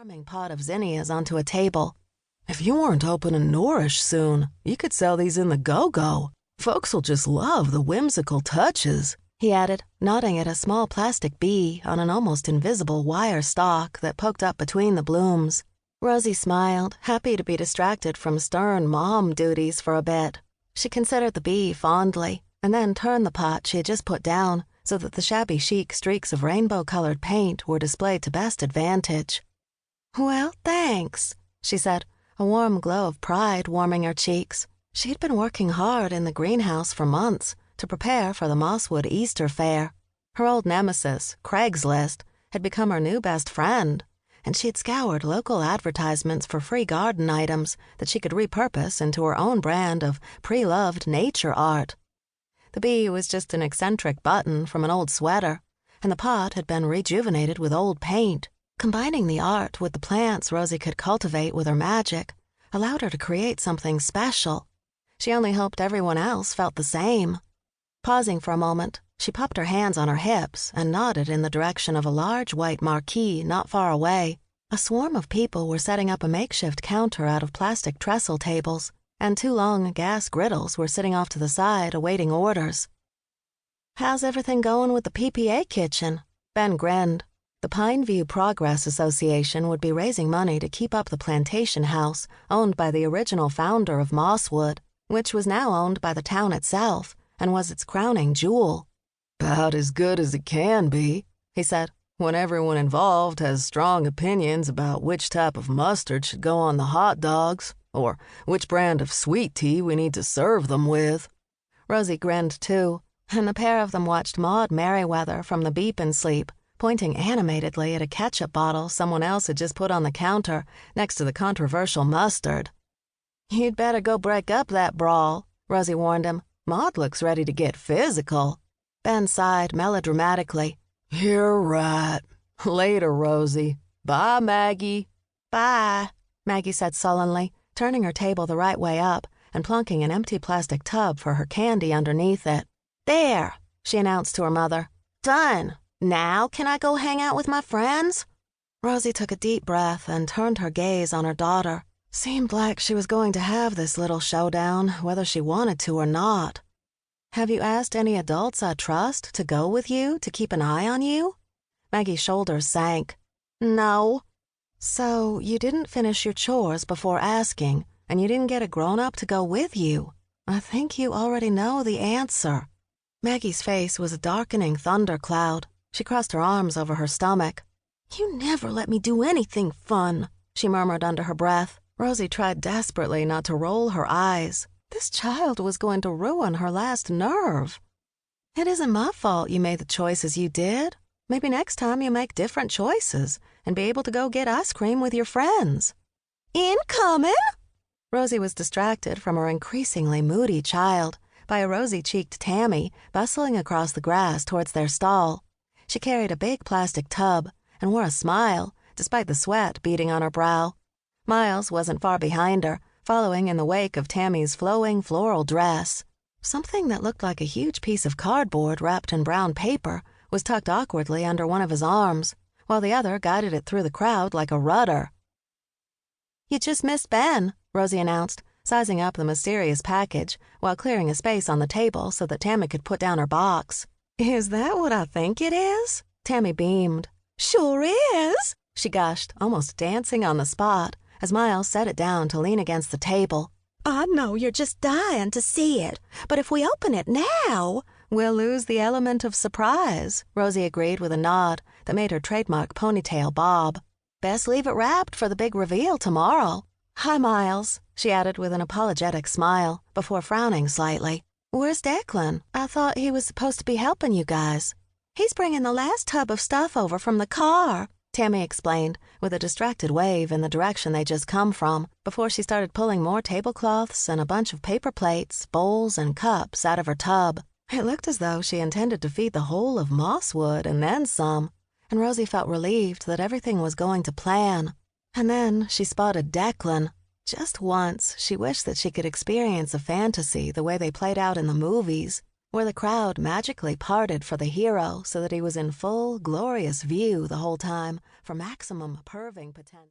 swarming pot of zinnias onto a table. "If you weren't opening Nourish soon, you could sell these in the Go-Go. Folks'll just love the whimsical touches," he added, nodding at a small plastic bee on an almost invisible wire stalk that poked up between the blooms. Rosie smiled, happy to be distracted from stern mom duties for a bit. She considered the bee fondly, and then turned the pot she had just put down so that the shabby chic streaks of rainbow-colored paint were displayed to best advantage. "Well, thanks," she said, a warm glow of pride warming her cheeks. She'd been working hard in the greenhouse for months to prepare for the Mosswood Easter Fair. Her old nemesis, Craigslist, had become her new best friend, and she had scoured local advertisements for free garden items that she could repurpose into her own brand of pre-loved nature art. The bee was just an eccentric button from an old sweater, and the pot had been rejuvenated with old paint. Combining the art with the plants Rosie could cultivate with her magic allowed her to create something special. She only hoped everyone else felt the same. Pausing for a moment, she popped her hands on her hips and nodded in the direction of a large white marquee not far away. A swarm of people were setting up a makeshift counter out of plastic trestle tables, and 2 long gas griddles were sitting off to the side awaiting orders. "How's everything going with the PPA kitchen?" Ben grinned. The Pineview Progress Association would be raising money to keep up the plantation house owned by the original founder of Mosswood, which was now owned by the town itself and was its crowning jewel. "About as good as it can be," he said, "when everyone involved has strong opinions about which type of mustard should go on the hot dogs or which brand of sweet tea we need to serve them with." Rosie grinned too, and the pair of them watched Maud Merriweather from the beep and sleep, pointing animatedly at a ketchup bottle someone else had just put on the counter next to the controversial mustard. "You'd better go break up that brawl," Rosie warned him. "Maud looks ready to get physical." Ben sighed melodramatically. "You're right. Later, Rosie. Bye, Maggie." "Bye," Maggie said sullenly, turning her table the right way up and plunking an empty plastic tub for her candy underneath it. "There," she announced to her mother. "Done. Now can I go hang out with my friends?" Rosie took a deep breath and turned her gaze on her daughter. Seemed like she was going to have this little showdown, whether she wanted to or not. "Have you asked any adults I trust to go with you to keep an eye on you?" Maggie's shoulders sank. "No." "So you didn't finish your chores before asking, and you didn't get a grown-up to go with you? I think you already know the answer." Maggie's face was a darkening thundercloud. She crossed her arms over her stomach. "You never let me do anything fun," she murmured under her breath. Rosie tried desperately not to roll her eyes. This child was going to ruin her last nerve. "It isn't my fault you made the choices you did. Maybe next time you'll make different choices and be able to go get ice cream with your friends." "Incoming!" Rosie was distracted from her increasingly moody child by a rosy-cheeked Tammy bustling across the grass towards their stall. She carried a big plastic tub and wore a smile, despite the sweat beading on her brow. Miles wasn't far behind her, following in the wake of Tammy's flowing floral dress. Something that looked like a huge piece of cardboard wrapped in brown paper was tucked awkwardly under one of his arms, while the other guided it through the crowd like a rudder. "You just missed Ben," Rosie announced, sizing up the mysterious package while clearing a space on the table so that Tammy could put down her box. "Is that what I think it is?" Tammy beamed. "Sure is," she gushed, almost dancing on the spot, as Miles set it down to lean against the table. "I know you're just dying to see it, but if we open it now—" "We'll lose the element of surprise," Rosie agreed with a nod that made her trademark ponytail bob. "Best leave it wrapped for the big reveal tomorrow. Hi, Miles," she added with an apologetic smile, before frowning slightly. "Where's Declan? I thought he was supposed to be helping you guys." "He's bringing the last tub of stuff over from the car," Tammy explained, with a distracted wave in the direction they'd just come from, before she started pulling more tablecloths and a bunch of paper plates, bowls, and cups out of her tub. It looked as though she intended to feed the whole of Mosswood and then some, and Rosie felt relieved that everything was going to plan. And then she spotted Declan. Just once, she wished that she could experience a fantasy the way they played out in the movies, where the crowd magically parted for the hero so that he was in full, glorious view the whole time for maximum perving potential.